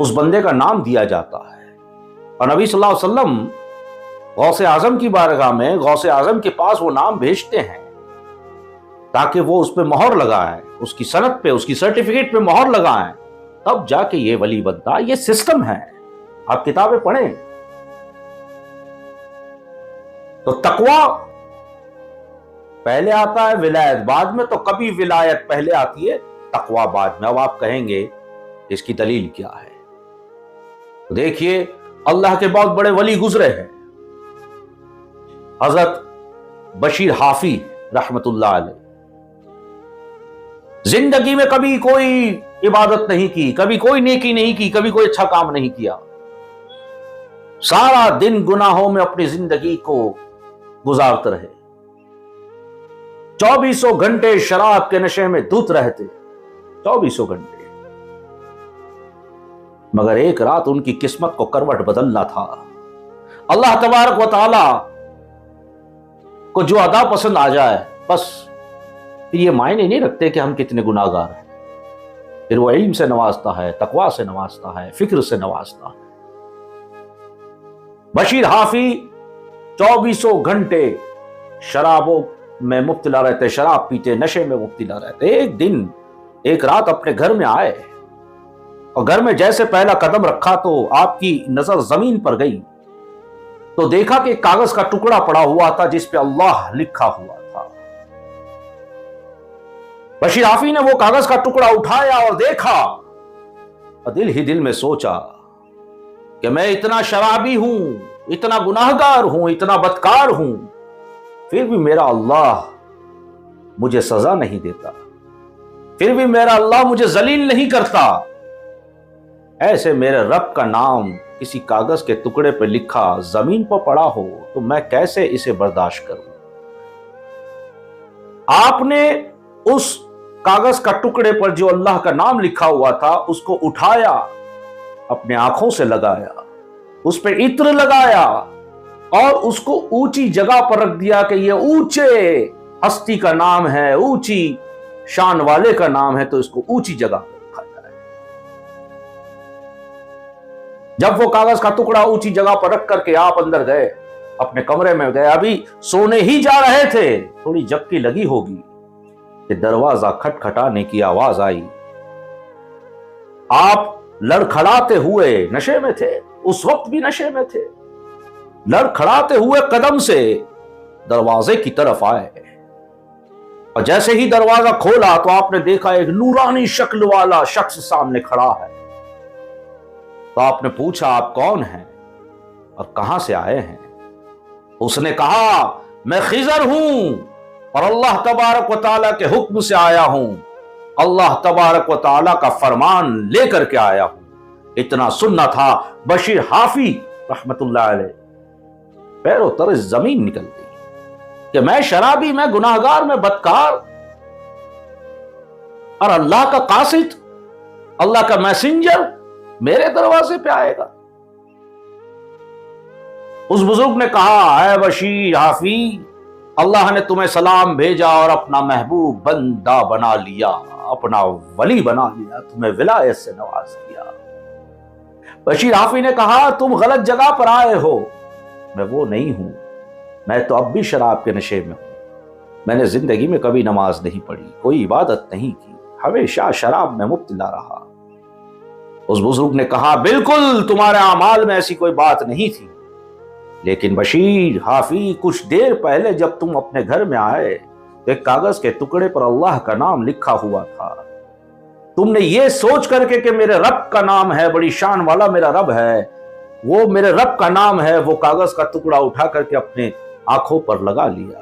اس بندے کا نام دیا جاتا ہے، اور نبی صلی اللہ علیہ وسلم غوث اعظم کی بارگاہ میں غوث اعظم کے پاس وہ نام بھیجتے ہیں تاکہ وہ اس پہ مہر لگائیں، اس کی سند پہ، اس کی سرٹیفکیٹ پہ مہر لگائیں، تب جا کے یہ ولی بنتا۔ یہ سسٹم ہے، آپ کتابیں پڑھیں۔ تو تقوی پہلے آتا ہے، ولایت بعد میں، تو کبھی ولایت پہلے آتی ہے، تقوی بعد میں۔ اب آپ کہیں گے اس کی دلیل کیا ہے؟ تو دیکھیے، اللہ کے بہت بڑے ولی گزرے ہیں، حضرت بشیر حافی رحمت اللہ علیہ، زندگی میں کبھی کوئی عبادت نہیں کی، کبھی کوئی نیکی نہیں کی، کبھی کوئی اچھا کام نہیں کیا، سارا دن گناہوں میں اپنی زندگی کو گزارتے رہے، 24 گھنٹے شراب کے نشے میں دھت رہتے، 24 گھنٹے۔ مگر ایک رات ان کی قسمت کو کروٹ بدلنا تھا۔ اللہ تبارک و تعالی کو جو ادا پسند آ جائے، بس پھر یہ معنی نہیں رکھتے کہ ہم کتنے گناہگار ہیں، پھر وہ علم سے نوازتا ہے، تقوی سے نوازتا ہے، فکر سے نوازتا ہے۔ بشیر حافی 24 گھنٹے شرابوں میں مبتلا رہتے، شراب پیتے، نشے میں مبتلا رہتے۔ ایک دن، ایک رات اپنے گھر میں آئے، اور گھر میں جیسے پہلا قدم رکھا تو آپ کی نظر زمین پر گئی، تو دیکھا کہ ایک کاغذ کا ٹکڑا پڑا ہوا تھا جس پہ اللہ لکھا ہوا تھا۔ بشیر حافی نے وہ کاغذ کا ٹکڑا اٹھایا اور دیکھا، اور دل ہی دل میں سوچا کہ میں اتنا شرابی ہوں، اتنا گناہگار ہوں، اتنا بدکار ہوں، پھر بھی میرا اللہ مجھے سزا نہیں دیتا، پھر بھی میرا اللہ مجھے ذلیل نہیں کرتا۔ ایسے میرے رب کا نام کسی کاغذ کے ٹکڑے پہ لکھا زمین پر پڑا ہو تو میں کیسے اسے برداشت کروں؟ آپ نے اس کاغذ کا ٹکڑے پر جو اللہ کا نام لکھا ہوا تھا اس کو اٹھایا، اپنے آنکھوں سے لگایا، اس پہ عطر لگایا، اور اس کو اونچی جگہ پر رکھ دیا کہ یہ اونچے ہستی کا نام ہے، اونچی شان والے کا نام ہے، تو اس کو اونچی جگہ پر رکھا جائے۔ جب وہ کاغذ کا ٹکڑا اونچی جگہ پر رکھ کر کے آپ اندر گئے، اپنے کمرے میں گئے، ابھی سونے ہی جا رہے تھے، تھوڑی جھپکی لگی ہوگی کہ دروازہ کھٹکھٹانے کی آواز آئی۔ آپ لڑکھڑاتے ہوئے، نشے میں تھے، اس وقت بھی نشے میں تھے، لڑکھڑاتے ہوئے قدم سے دروازے کی طرف آئے، اور جیسے ہی دروازہ کھولا تو آپ نے دیکھا ایک نورانی شکل والا شخص سامنے کھڑا ہے۔ تو آپ نے پوچھا آپ کون ہیں اور کہاں سے آئے ہیں؟ اس نے کہا میں خضر ہوں اور اللہ تبارک و تعالیٰ کے حکم سے آیا ہوں، اللہ تبارک و تعالیٰ کا فرمان لے کر کے آیا ہوں۔ اتنا سننا تھا، بشیر حافی رحمت اللہ علیہ پیروں تلے زمین نکل گئی کہ میں شرابی، میں گناہگار، میں بدکار، اور اللہ کا قاصد، اللہ کا میسنجر میرے دروازے پہ آئے گا۔ اس بزرگ نے کہا اے بشیر حافی، اللہ نے تمہیں سلام بھیجا اور اپنا محبوب بندہ بنا لیا، اپنا ولی بنا لیا، تمہیں ولایت سے نواز دیا۔ بشیر حافی نے کہا تم غلط جگہ پر آئے ہو، میں وہ نہیں ہوں، میں تو اب بھی شراب کے نشے میں ہوں، میں نے زندگی میں کبھی نماز نہیں پڑھی، کوئی عبادت نہیں کی، ہمیشہ شراب میں مبتلا رہا۔ اس بزرگ نے کہا بالکل تمہارے اعمال میں ایسی کوئی بات نہیں تھی، لیکن بشیر حافی کچھ دیر پہلے جب تم اپنے گھر میں آئے تو ایک کاغذ کے ٹکڑے پر اللہ کا نام لکھا ہوا تھا، تم نے یہ سوچ کر کے کہ میرے رب کا نام ہے، بڑی شان والا میرا رب ہے، وہ میرے رب کا نام ہے، وہ کاغذ کا ٹکڑا اٹھا کر کے اپنے آنکھوں پر لگا لیا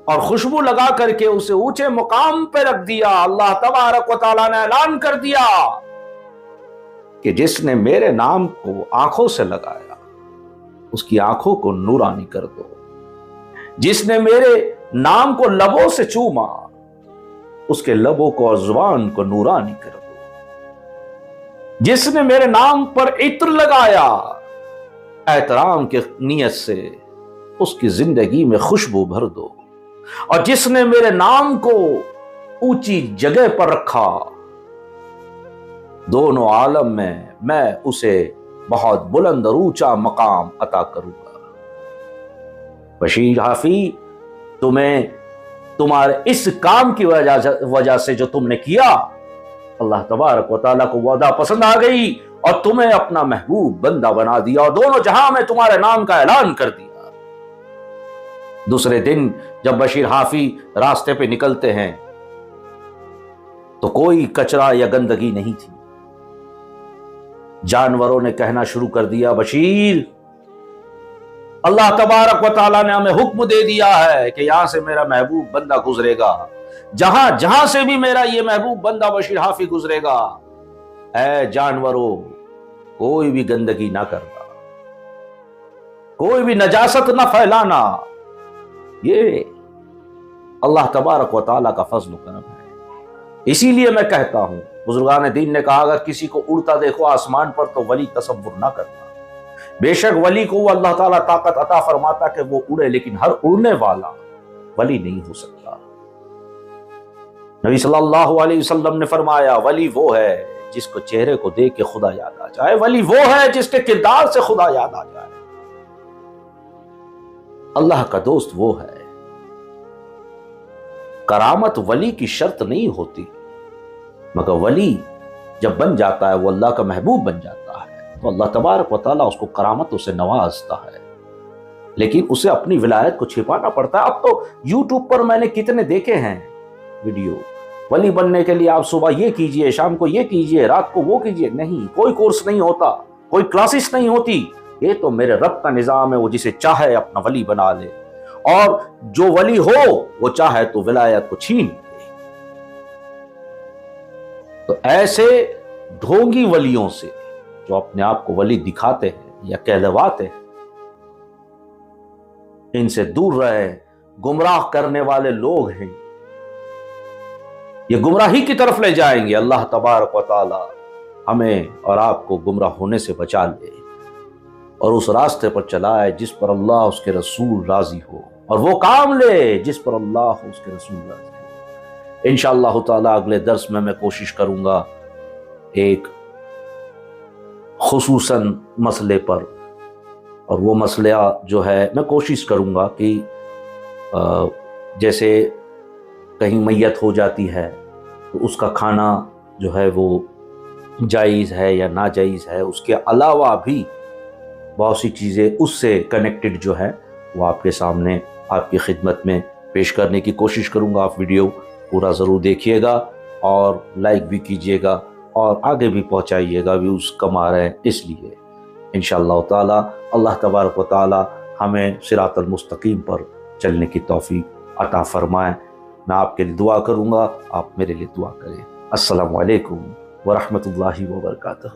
اور خوشبو لگا کر کے اسے اونچے مقام پہ رکھ دیا۔ اللہ تبارک و تعالیٰ نے اعلان کر دیا کہ جس نے میرے نام کو آنکھوں سے لگایا اس کی آنکھوں کو نورانی کر دو، جس نے میرے نام کو لبوں سے چوما اس کے لبوں کو اور زبان کو نورانی کر دو، جس نے میرے نام پر عطر لگایا احترام کی نیت سے اس کی زندگی میں خوشبو بھر دو، اور جس نے میرے نام کو اونچی جگہ پر رکھا دونوں عالم میں میں اسے بہت بلند اور اونچا مقام عطا کروں گا۔ بشیر حافی، تمہیں تمہارے اس کام کی وجہ سے جو تم نے کیا، اللہ تبارک و تعالیٰ کو وعدہ پسند آ گئی اور تمہیں اپنا محبوب بندہ بنا دیا اور دونوں جہاں میں تمہارے نام کا اعلان کر دیا۔ دوسرے دن جب بشیر حافی راستے پہ نکلتے ہیں تو کوئی کچرا یا گندگی نہیں تھی۔ جانوروں نے کہنا شروع کر دیا، بشیر، اللہ تبارک و تعالیٰ نے ہمیں حکم دے دیا ہے کہ یہاں سے میرا محبوب بندہ گزرے گا، جہاں جہاں سے بھی میرا یہ محبوب بندہ بشیر حافی گزرے گا، اے جانوروں، کوئی بھی گندگی نہ کرنا، کوئی بھی نجاست نہ پھیلانا۔ یہ اللہ تبارک و تعالیٰ کا فضل و کرم ہے۔ اسی لیے میں کہتا ہوں، بزرگان دین نے کہا اگر کسی کو اڑتا دیکھو آسمان پر تو ولی تصور نہ کرنا۔ بے شک ولی کو وہ اللہ تعالیٰ طاقت عطا فرماتا کہ وہ اڑے، لیکن ہر اڑنے والا ولی نہیں ہو سکتا۔ نبی صلی اللہ علیہ وسلم نے فرمایا ولی وہ ہے جس کو چہرے کو دیکھ کے خدا یاد آ جائے، ولی وہ ہے جس کے کردار سے خدا یاد آ جائے۔ اللہ کا دوست وہ ہے۔ کرامت ولی کی شرط نہیں ہوتی، مگر ولی جب بن جاتا ہے وہ اللہ کا محبوب بن جاتا ہے تو اللہ تبارک و تعالیٰ اس کو کرامتوں سے نوازتا ہے، لیکن اسے اپنی ولایت کو چھپانا پڑتا ہے۔ اب تو یوٹیوب پر میں نے کتنے دیکھے ہیں ویڈیو، ولی بننے کے لیے آپ صبح یہ کیجئے، شام کو یہ کیجئے، رات کو وہ کیجئے۔ نہیں، کوئی کورس نہیں ہوتا، کوئی کلاسز نہیں ہوتی، یہ تو میرے رب کا نظام ہے، وہ جسے چاہے اپنا ولی بنا لے، اور جو ولی ہو وہ چاہے تو ولایت کو چھین لے۔ تو ایسے ڈھونگی ولیوں سے جو اپنے آپ کو ولی دکھاتے ہیں یا کہلواتے ہیں، ان سے دور رہے، گمراہ کرنے والے لوگ ہیں، یہ گمراہی کی طرف لے جائیں گے۔ اللہ تبارک و تعالی ہمیں اور آپ کو گمراہ ہونے سے بچا لے اور اس راستے پر چلائے جس پر اللہ اس کے رسول راضی ہو، اور وہ کام لے جس پر اللہ اس کے رسول راضی ہو۔ انشاءاللہ تعالی اگلے درس میں کوشش کروں گا ایک خصوصاً مسئلے پر، اور وہ مسئلہ جو ہے میں کوشش کروں گا کہ جیسے کہیں میت ہو جاتی ہے تو اس کا کھانا جو ہے وہ جائز ہے یا ناجائز ہے، اس کے علاوہ بھی بہت سی چیزیں اس سے کنیکٹڈ جو ہے وہ آپ کے سامنے آپ کی خدمت میں پیش کرنے کی کوشش کروں گا۔ آپ ویڈیو پورا ضرور دیکھیے گا اور لائک بھی کیجیے گا اور آگے بھی پہنچائیے گا، ویوز کم آ رہے ہیں اس لیے۔ انشاءاللہ تعالی اللہ تبارک و تعالی ہمیں صراط المستقیم پر چلنے کی توفیق عطا فرمائے۔ میں آپ کے لیے دعا کروں گا، آپ میرے لیے دعا کریں۔ السلام علیکم ورحمۃ اللہ وبرکاتہ۔